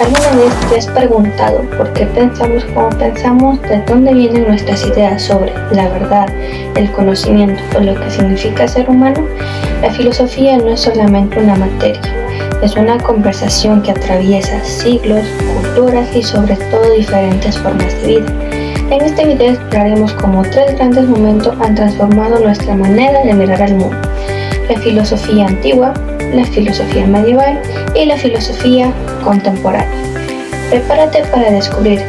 ¿Alguna vez te has preguntado por qué pensamos como pensamos, de dónde vienen nuestras ideas sobre la verdad, el conocimiento o lo que significa ser humano? La filosofía no es solamente una materia, es una conversación que atraviesa siglos, culturas y sobre todo diferentes formas de vida. En este video exploraremos cómo 3 grandes momentos han transformado nuestra manera de mirar al mundo: la filosofía antigua, la filosofía medieval y la filosofía contemporánea. Prepárate para descubrir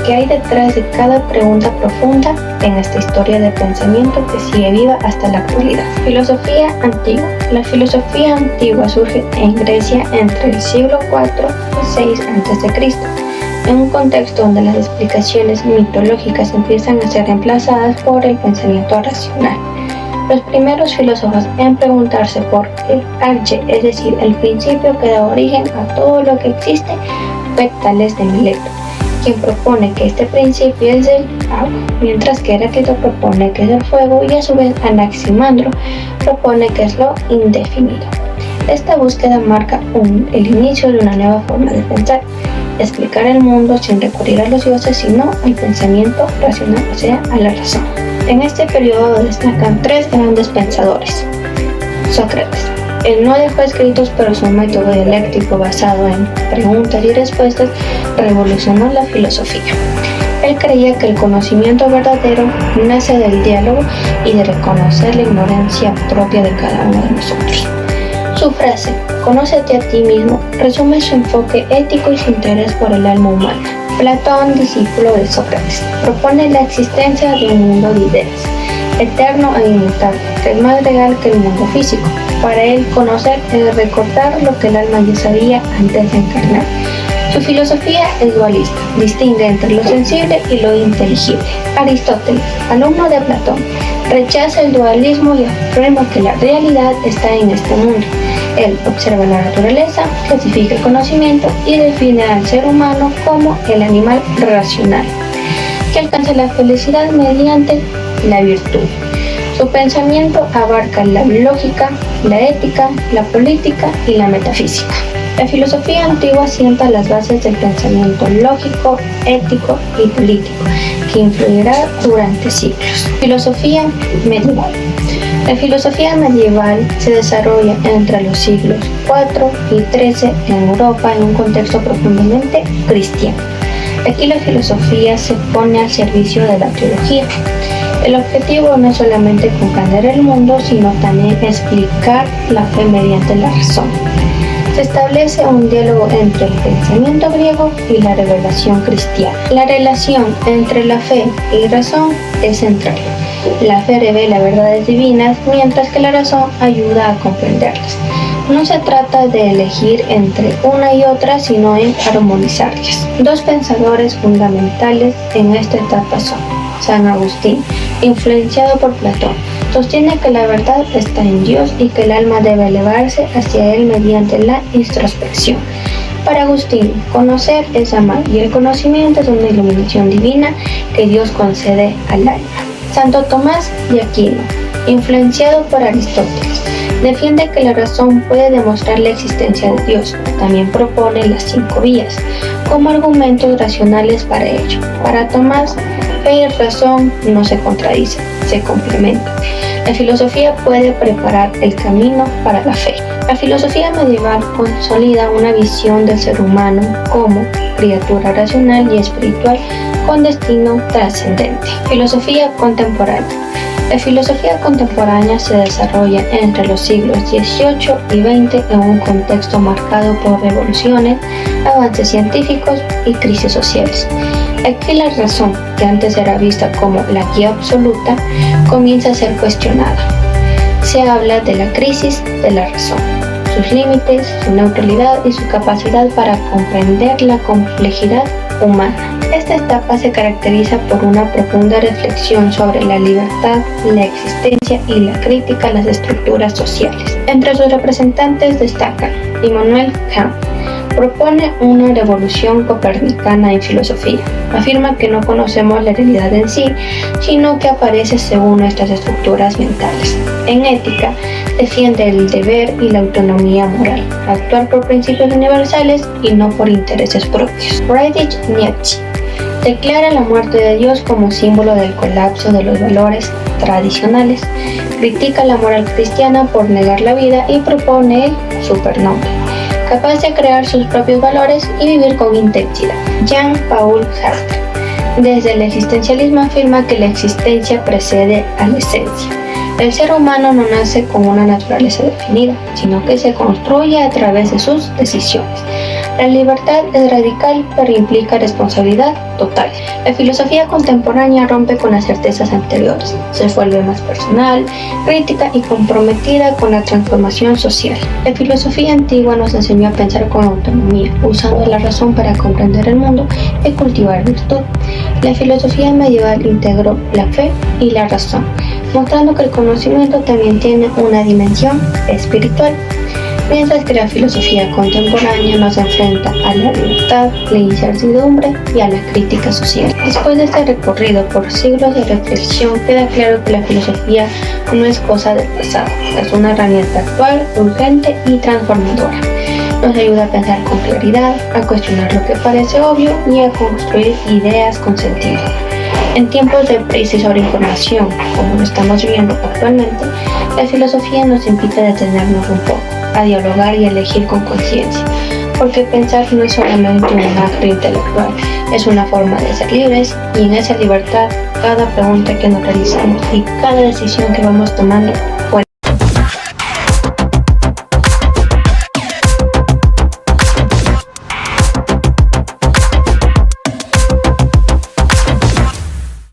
qué hay detrás de cada pregunta profunda en esta historia de pensamiento que sigue viva hasta la actualidad. Filosofía antigua. La filosofía antigua surge en Grecia entre el siglo IV y VI a.C., en un contexto donde las explicaciones mitológicas empiezan a ser reemplazadas por el pensamiento racional. Los primeros filósofos en preguntarse por el arche, es decir, el principio que da origen a todo lo que existe, fue Tales de Mileto, quien propone que este principio es el agua, mientras que Heráclito propone que es el fuego y a su vez Anaximandro propone que es lo indefinido. Esta búsqueda marca el inicio de una nueva forma de pensar, explicar el mundo sin recurrir a los dioses, sino al pensamiento racional, o sea, a la razón. En este periodo destacan 3 grandes pensadores. Sócrates. Él no dejó escritos, pero su método dialéctico basado en preguntas y respuestas revolucionó la filosofía. Él creía que el conocimiento verdadero nace del diálogo y de reconocer la ignorancia propia de cada uno de nosotros. Su frase, "Conócete a ti mismo", resume su enfoque ético y su interés por el alma humana. Platón, discípulo de Sócrates, propone la existencia de un mundo de ideas, eterno e inmutable, que es más real que el mundo físico. Para él, conocer es recordar lo que el alma ya sabía antes de encarnar. Su filosofía es dualista, distingue entre lo sensible y lo inteligible. Aristóteles, alumno de Platón, rechaza el dualismo y afirma que la realidad está en este mundo. Él observa la naturaleza, clasifica el conocimiento y define al ser humano como el animal racional, que alcanza la felicidad mediante la virtud. Su pensamiento abarca la lógica, la ética, la política y la metafísica. La filosofía antigua sienta las bases del pensamiento lógico, ético y político, que influirá durante siglos. Filosofía medieval. La filosofía medieval se desarrolla entre los siglos IV y XIII en Europa en un contexto profundamente cristiano. Aquí la filosofía se pone al servicio de la teología. El objetivo no es solamente comprender el mundo, sino también explicar la fe mediante la razón. Se establece un diálogo entre el pensamiento griego y la revelación cristiana. La relación entre la fe y razón es central. La fe revela verdades divinas, mientras que la razón ayuda a comprenderlas. No se trata de elegir entre una y otra, sino en armonizarlas. 2 pensadores fundamentales en esta etapa son San Agustín, influenciado por Platón, sostiene que la verdad está en Dios y que el alma debe elevarse hacia Él mediante la introspección. Para Agustín, conocer es amar y el conocimiento es una iluminación divina que Dios concede al alma. Santo Tomás de Aquino, influenciado por Aristóteles, defiende que la razón puede demostrar la existencia de Dios. También propone las 5 vías como argumentos racionales para ello. Para Tomás, fe y razón no se contradicen, se complementan. La filosofía puede preparar el camino para la fe. La filosofía medieval consolida una visión del ser humano como criatura racional y espiritual con destino trascendente. Filosofía contemporánea. La filosofía contemporánea se desarrolla entre los siglos XVIII y XX en un contexto marcado por revoluciones, avances científicos y crisis sociales. Aquí la razón, que antes era vista como la guía absoluta, comienza a ser cuestionada. Se habla de la crisis de la razón, sus límites, su neutralidad y su capacidad para comprender la complejidad humana. Esta etapa se caracteriza por una profunda reflexión sobre la libertad, la existencia y la crítica a las estructuras sociales. Entre sus representantes destacan Immanuel Kant. Propone una revolución copernicana en filosofía. Afirma que no conocemos la realidad en sí, sino que aparece según nuestras estructuras mentales. En ética, defiende el deber y la autonomía moral, actuar por principios universales y no por intereses propios. Friedrich Nietzsche declara la muerte de Dios como símbolo del colapso de los valores tradicionales, critica la moral cristiana por negar la vida y propone el supernombre, capaz de crear sus propios valores y vivir con intensidad. Jean-Paul Sartre, desde el existencialismo, afirma que la existencia precede a la esencia. El ser humano no nace con una naturaleza definida, sino que se construye a través de sus decisiones. La libertad es radical, pero implica responsabilidad total. La filosofía contemporánea rompe con las certezas anteriores, se vuelve más personal, crítica y comprometida con la transformación social. La filosofía antigua nos enseñó a pensar con autonomía, usando la razón para comprender el mundo y cultivar virtud. La filosofía medieval integró la fe y la razón, mostrando que el conocimiento también tiene una dimensión espiritual, mientras que la filosofía contemporánea nos enfrenta a la libertad, la incertidumbre y a la crítica social. Después de este recorrido por siglos de reflexión, queda claro que la filosofía no es cosa del pasado, es una herramienta actual, urgente y transformadora. Nos ayuda a pensar con claridad, a cuestionar lo que parece obvio y a construir ideas con sentido. En tiempos de prisa y sobreinformación, como lo estamos viviendo actualmente, la filosofía nos invita a detenernos un poco, a dialogar y a elegir con conciencia, porque pensar no es solamente un acto intelectual, es una forma de ser libres, y en esa libertad cada pregunta que nos realizamos y cada decisión que vamos tomando